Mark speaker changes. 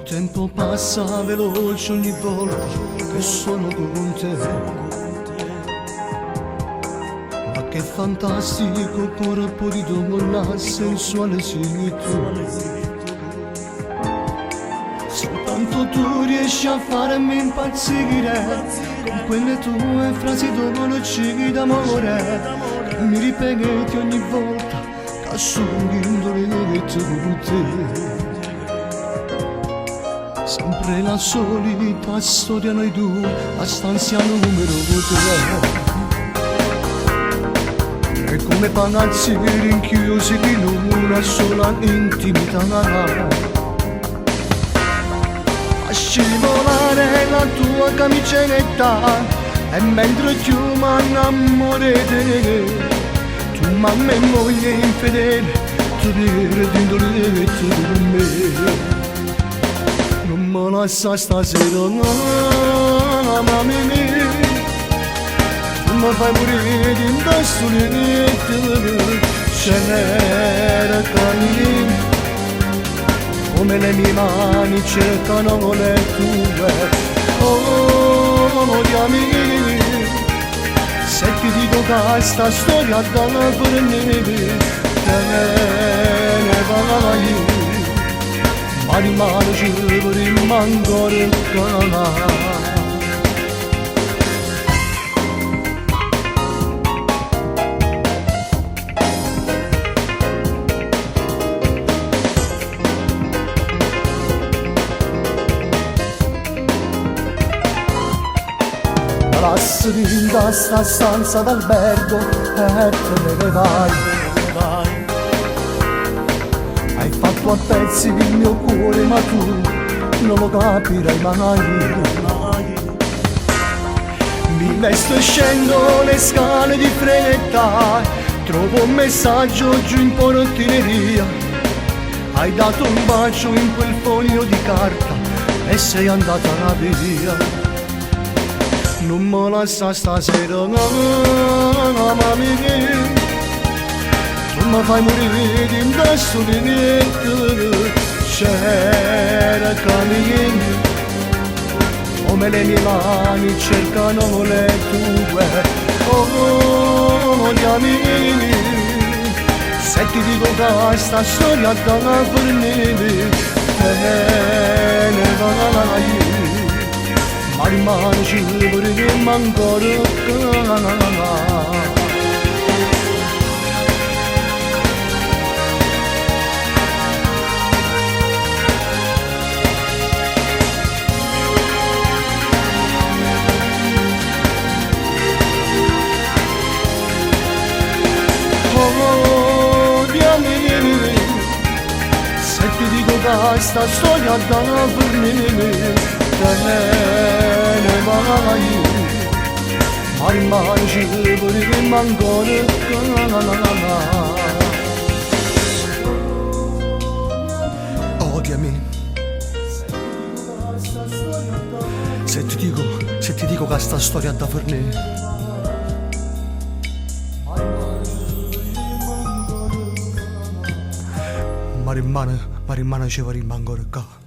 Speaker 1: tempo passa veloce ogni volta che sono con te. Ma che fantastico corpo di donna sensuale sei tu. Soltanto tu riesci a farmi impazzire con quelle tue frasi dolci d'amore che mi ripeti ogni volta che sono indolente con te. Sempre la solita storia noi due, a stanza numero 3. E come palazzi rinchiusi in una sola intimità. A scivolare la tua camicetta, e mentre più m'annamorete, tu mamma e moglie infedele, tu perdi indolente con me. Non mi lascia stasera, mamma mia, tu mi fai morire di solitudine, ce n'era cammino, come le mie mani cercano le tue. Oh, mia, se ti dico che sta storia dalla per me, te ne vai. Ma rimane ci rimango ancora. Lasciami da sta stanza d'albergo e te ne vai. Hai fatto a pezzi il mio cuore, ma tu non lo capirai mai. Mi vesto e scendo le scale di fretta, trovo un messaggio giù in portineria. Hai dato un bacio in quel foglio di carta e sei andata via. Non mi lascia stasera, mamma mia, tu mi fai morire di indosso di niente. C'era cammino, come le mie mani cercano le tue. Oh, gli amici, se ti dico che sta storia da per me, te ne vai. Ma rimane ci vorremmo ancora. Se ti dico che sta storia da per me, te ne vai. Ma rimane ci vorremmo ancora. Odiami. Se ti dico che sta storia da per me, ma rimane ci vorremmo ancora qua.